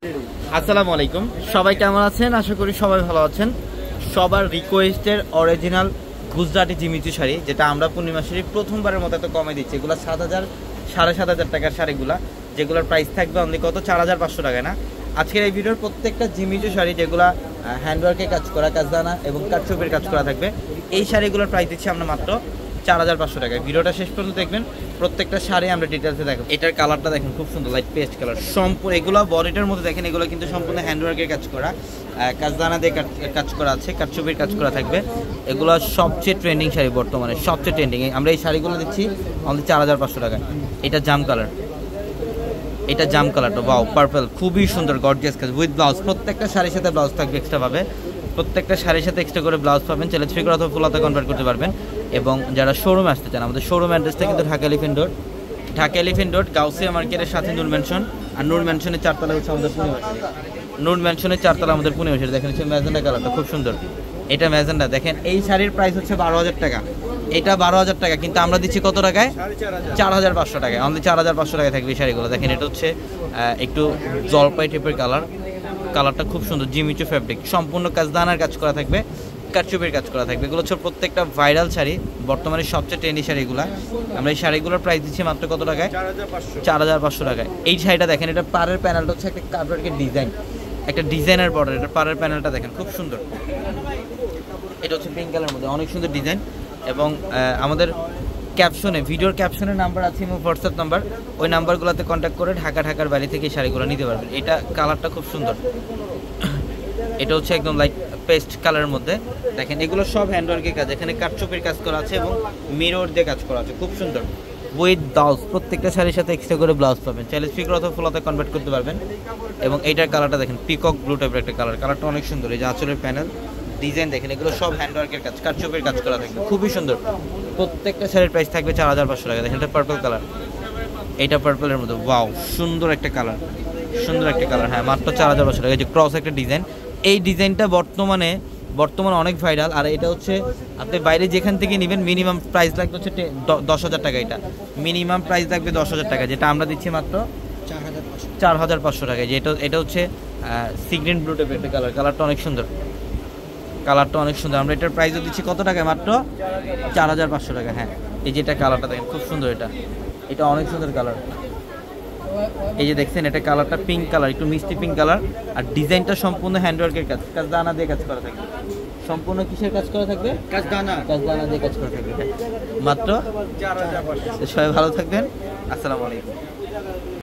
আসসালামু আলাইকুম, সবাই কেমন আছেন? আশা করি সবাই ভালো আছেন। সবার রিকোয়েস্টের অরিজিনাল গুজরাটি জিমিচু শাড়ি, যেটা আমরা পূর্ণিমা শাড়ি প্রথমবারের মতো এত কমে দিচ্ছি। এগুলো 7,000 7,500 টাকার শাড়িগুলা, যেগুলোর প্রাইস থাকবে অনলি কত 4,500 টাকায় না। আজকের এই ভিডিওর প্রত্যেকটা জিমিচু শাড়ি যেগুলো হ্যান্ডওয়ার্কে কাজ করা, কাজদানা এবং কাটচুপির কাজ করা থাকবে, এই শাড়িগুলোর প্রাইস দিচ্ছি আমরা মাত্র 4,500 টাকায়। ভিডিওটা শেষ পর্যন্ত দেখবেন, প্রত্যেকটা শাড়ি আমরা ডিটেলসে দেখো। এটার কালারটা দেখেন, খুব সুন্দর লাইট পেস্ট কালার। সম্পূর্ণ এগুলো বডিটার মধ্যে দেখেন, এগুলো কিন্তু সম্পূর্ণ হ্যান্ডওয়ার্কের কাজ করা, কাজদানা দিয়ে কাজ করা আছে, কাটচুপির কাজ করা থাকবে। এগুলো সবচেয়ে ট্রেন্ডিং শাড়ি, বর্তমানে সবচেয়ে ট্রেন্ডিং। আমরা এই শাড়িগুলো দিচ্ছি অনলি 4,500 টাকায়। এটা জাম কালার, এটা জাম কালারটা ওয়াও পার্পল, খুবই সুন্দর গর্জিয়াস কাজ উইথ ব্লাউজ। প্রত্যেকটা শাড়ির সাথে ব্লাউজ থাকবে এক্সট্রা পাবে, প্রত্যেকটা শাড়ির সাথে এক্সট্রা করে ব্লাউজ পাবেন। চাইলে 3 অথবা ফুল হাতা কনভার্ট করতে পারবেন। এবং যারা শোরুমে আসতে চান, আমাদের শোরুম অ্যাড্রেসটা কিন্তু ঢাকা এলিফেন্ট রোড গাউসিয়া মার্কেটের সাথে নূর ম্যানশন। আর নূর ম্যানশনের 4 তলা হচ্ছে আমাদের পূর্ণিমা শাড়ি। নূর ম্যানশনের 4 তলা আমাদের পূর্ণিমা শাড়ি। দেখেন হচ্ছে ম্যাজেন্ডা কালারটা, খুব সুন্দর। এটা ম্যাজেন্ডা, দেখেন এই শাড়ির প্রাইস হচ্ছে 12,000 টাকা, এটা 12,000 টাকা, কিন্তু আমরা দিচ্ছি কত টাকায়? 4,500 টাকায়। অনলি 4,500 টাকায় থাকবে এই শাড়িগুলো। দেখেন এটা হচ্ছে একটু জলপাই টাইপের কালারটা খুব সুন্দর। জিমিচু ফ্যাব্রিক, সম্পূর্ণ কাজদানার কাজ করা থাকবে, কাটচুপির কাজ করা থাকবে। এগুলো হচ্ছে প্রত্যেকটা ভাইরাল শাড়ি, বর্তমানে সবচেয়ে ট্রেন্ডি শাড়িগুলো। আমরা এই শাড়িগুলোর প্রাইস দিচ্ছি মাত্র কত টাকায়? 4,500 টাকায়। এই শাড়িটা দেখেন, এটা পাড়ের প্যানেলটা হচ্ছে একটা কাটওয়ার্কের ডিজাইন, একটা ডিজাইনার বর্ডার। এটা পাড়ের প্যানেলটা দেখেন, খুব সুন্দর। এটা হচ্ছে পিঙ্ক কালারের মধ্যে, অনেক সুন্দর ডিজাইন। এবং আমাদের ক্যাপশনে, ভিডিওর ক্যাপশনের নাম্বার আছে এবং হোয়াটসঅ্যাপ নাম্বার, ওই নাম্বারগুলোতে কন্ট্যাক্ট করে ঢাকার বাড়ি থেকে এই শাড়িগুলো নিতে পারবেন। এটা কালারটা খুব সুন্দর, এটা হচ্ছে একদম লাইট পেস্ট কালারের মধ্যে। দেখেন এগুলো সব হ্যান্ডওয়ার্কের কাজ, এখানে কাটচুপির কাজ করা আছে এবং মিরর দিয়ে কাজ করা আছে, খুব সুন্দর উইথ ব্লাউজ। প্রত্যেকটা শাড়ির সাথে এক্সট্রা করে ব্লাউজ পাবেন। চাইলে স্পিকার অথবা ফুল হাতে কনভার্ট করতে পারবেন। এবং এইটার কালারটা দেখেন, পিকক ব্লু টাইপের একটা কালারটা অনেক সুন্দর। এই যে আঁচলের প্যানেল ডিজাইন দেখেন, এগুলো সব হ্যান্ডওয়ার্কের কাজ, কাটচুপির কাজ করা থাকবে, খুবই সুন্দর। প্রত্যেকটা শাড়ির প্রাইস থাকবে 4,500 টাকা। দেখেন এটা পার্পল কালার, এইটা পার্পলের মধ্যে ওয়াও সুন্দর একটা কালার, হ্যাঁ মাত্র 4,500 টাকা। এই যে ক্রস একটা ডিজাইন, এই ডিজাইনটা বর্তমানে অনেক ভাইরাল। আর এটা হচ্ছে আপনি বাইরে যেখান থেকে নেবেন মিনিমাম প্রাইস লাগবে হচ্ছে 10,000 টাকা। এটা মিনিমাম প্রাইস লাগবে 10,000 টাকা, যেটা আমরা দিচ্ছি মাত্র 4,500 টাকায়। যে এটা হচ্ছে সিগ্রিন ব্লু টাইপের একটা কালারটা অনেক সুন্দর, আমরা এটার প্রাইসও দিচ্ছি কত টাকায়? মাত্র 4,500 টাকা। হ্যাঁ এই যেটা কালারটা দেখেন, খুব সুন্দর। এটা অনেক সুন্দর কালার। এই যে দেখছেন, এটা কালারটা পিঙ্ক কালার, একটু মিষ্টি পিঙ্ক কালার। আর ডিজাইনটা সম্পূর্ণ হ্যান্ডওয়ার্কের কাজ, কাজদানা দিয়ে কাজ করা থাকবে। সম্পূর্ণ কিসের কাজ করা থাকবে? কাজদানা দিয়ে কাজ করা থাকবে। মাত্র 4,500। সবাই ভালো থাকবেন, আসসালামু আলাইকুম।